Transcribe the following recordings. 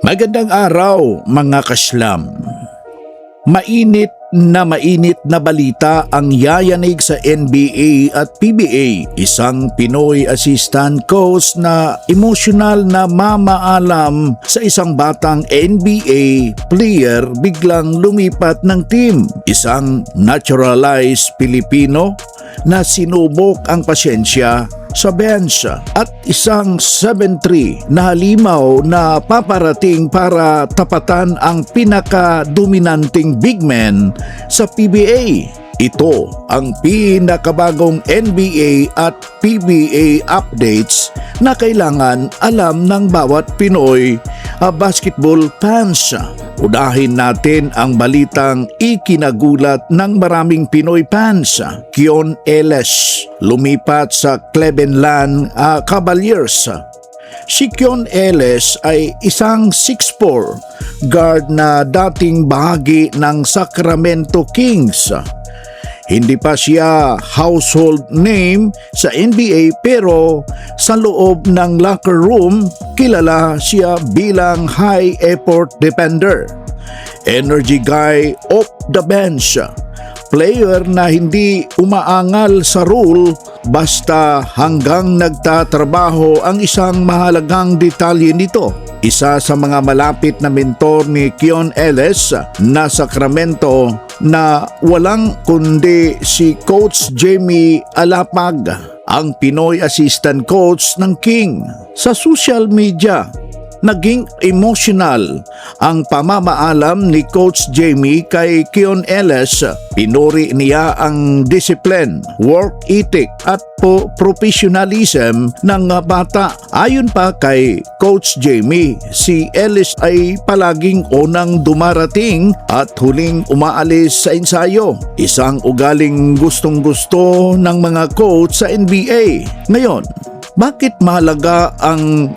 Magandang araw mga kaslam. Mainit na balita ang yayanig sa NBA at PBA. Isang Pinoy assistant coach na emosyonal na mamaalam sa isang batang NBA player biglang lumipat ng team. Isang naturalized Pilipino na sinubok ang pasyensya sa bench at isang 7'3" na halimaw na paparating para tapatan ang pinaka-dominanting big man sa PBA. Ito ang pinakabagong NBA at PBA updates na kailangan alam ng bawat Pinoy basketball fans. Unahin natin ang balitang ikinagulat ng maraming Pinoy fans. Keon Ellis lumipat sa Cleveland Cavaliers. Si Keon Ellis ay isang 6'4" guard na dating bahagi ng Sacramento Kings. Hindi pa siya household name sa NBA pero sa loob ng locker room, kilala siya bilang high effort defender. Energy guy off the bench. Player na hindi umaangal sa rule basta hanggang nagtatrabaho ang isang mahalagang detalye nito. Isa sa mga malapit na mentor ni Keon Ellis na Sacramento na walang kundi si Coach Jamie Alapag, ang Pinoy assistant coach ng King. Sa social media, naging emotional ang pamamaalam ni Coach Jamie kay Keon Ellis. Pinuri niya ang discipline, work ethic at professionalism ng bata. Ayon pa kay Coach Jamie, si Ellis ay palaging unang dumarating at huling umaalis sa ensayo. Isang ugaling gustong-gusto ng mga coach sa NBA. Ngayon, bakit mahalaga ang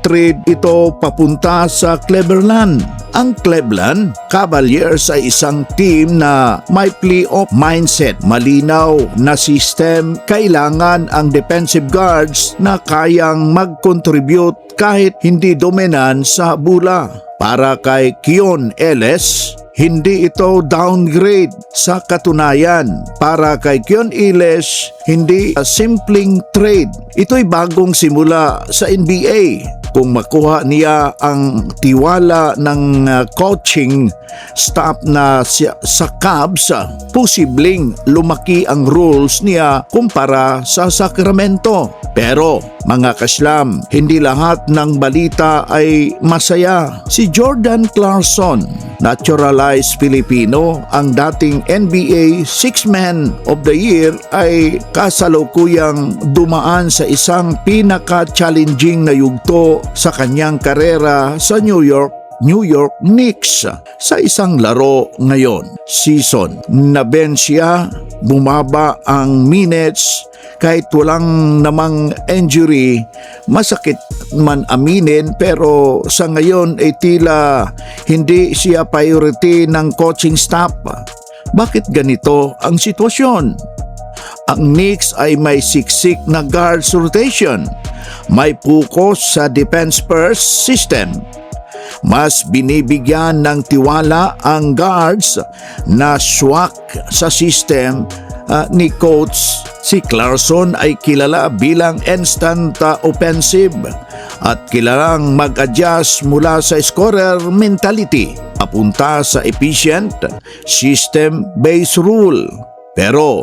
trade ito papunta sa Cleveland? Ang Cleveland Cavaliers ay isang team na may playoff mindset, malinaw na system. Kailangan ang defensive guards na kayang mag-contribute kahit hindi dominant sa bola. Para kay Keon Ellis, hindi ito downgrade. Sa katunayan, para kay Keon Ellis, hindi simpleng trade. Ito'y bagong simula sa NBA. Kung makuha niya ang tiwala ng coaching staff na sa Cavs, posibleng lumaki ang roles niya kumpara sa Sacramento. Pero mga kaslam, hindi lahat ng balita ay masaya. Si Jordan Clarkson, naturalized Filipino, ang dating NBA Six-Man of the Year, ay kasalukuyang dumaan sa isang pinaka-challenging na yugto sa kanyang karera sa New York Knicks. Sa isang laro ngayon season, na-bench siya, bumaba ang minutes kahit walang namang injury. Masakit man aminin pero sa ngayon ay tila hindi siya priority ng coaching staff. Bakit ganito ang sitwasyon? Ang Knicks ay may siksik na guards rotation, may focus sa defense first system. Mas binibigyan ng tiwala ang guards na swak sa system ni Coach. Si Clarkson ay kilala bilang instant offensive at kilalang mag-adjust mula sa scorer mentality papunta sa efficient system-based rule. Pero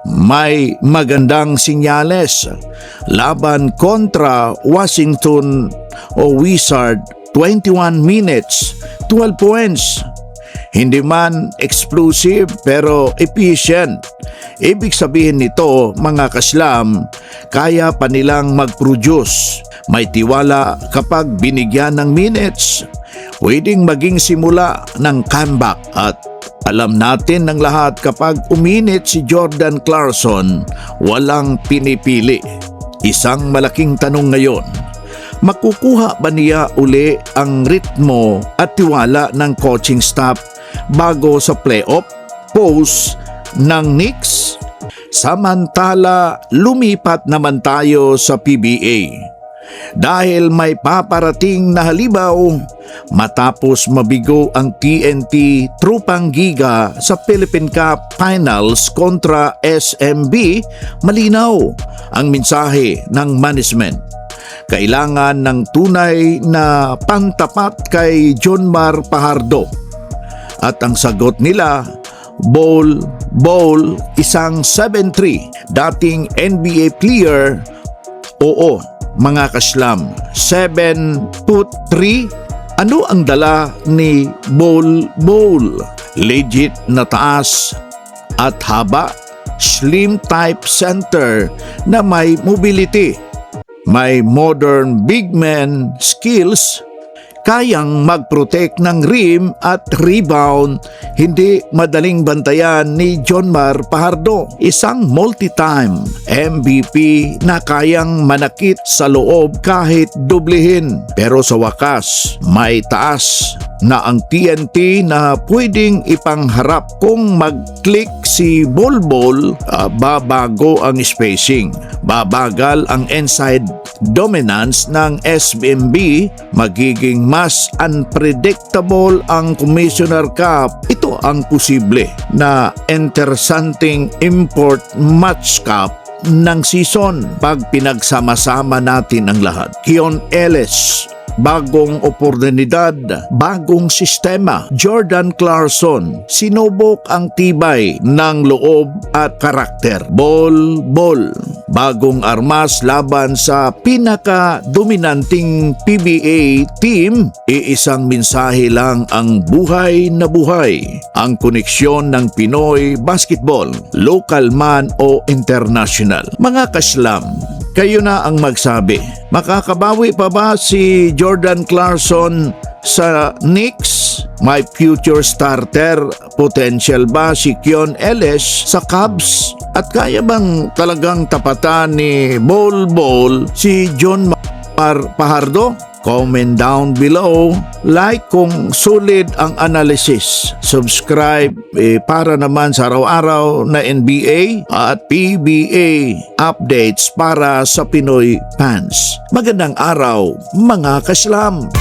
may magandang sinyales. Laban kontra Washington Wizards, 21 minutes, 12 points. Hindi man explosive pero efficient. Ibig sabihin nito, mga kaslam, kaya pa nilang mag-produce. May tiwala kapag binigyan ng minutes. Pwedeng maging simula ng comeback. At alam natin ng lahat, kapag uminit si Jordan Clarkson, walang pinipili. Isang malaking tanong ngayon, makukuha ba niya uli ang ritmo at tiwala ng coaching staff bago sa playoff post ng Knicks? Samantala, lumipat naman tayo sa PBA. Dahil may paparating na halimaw Matapos mabigo ang TNT Trupang Giga sa Philippine Cup Finals kontra SMB, malinaw ang mensahe ng management. Kailangan ng tunay na pantapat kay Jonmar Fajardo. At ang sagot nila, Ball, isang 7'3", dating NBA player. Oo, mga kaslam, 7'3". Ano ang dala ni Ball? Legit na taas at haba, slim type center na may mobility, may modern big man skills, kayang mag-protect ng rim at rebound, hindi madaling bantayan ni Jonmar Fajardo. Isang multi-time MVP na kayang manakit sa loob kahit dublihin. Pero sa wakas, may taas na ang TNT na pwedeng ipangharap. Kung mag-click si Bol, babago ang spacing, babagal ang inside dominance ng SMB, magiging mas unpredictable ang Commissioner Cup. Ito ang posible na interesanting import match cup ng season pag pinagsama-sama natin ang lahat. Keon Ellis, bagong oportunidad, bagong sistema. Jordan Clarkson, sinubok ang tibay ng loob at karakter. Ball, bagong armas laban sa pinaka-dominanting PBA team. Iisang mensahe lang ang buhay na buhay. Ang koneksyon ng Pinoy basketball, local man o international. Mga kaslam, kayo na ang magsabi. Makakabawi pa ba si Jordan Clarkson sa Knicks? May future starter potential ba si Keon Ellis sa Cubs? At kaya bang talagang tapatan ni Bol si Jonmar Fajardo? Comment down below. Like kung solid ang analysis. Subscribe para naman sa araw-araw na NBA at PBA updates para sa Pinoy fans. Magandang araw, mga kaslam!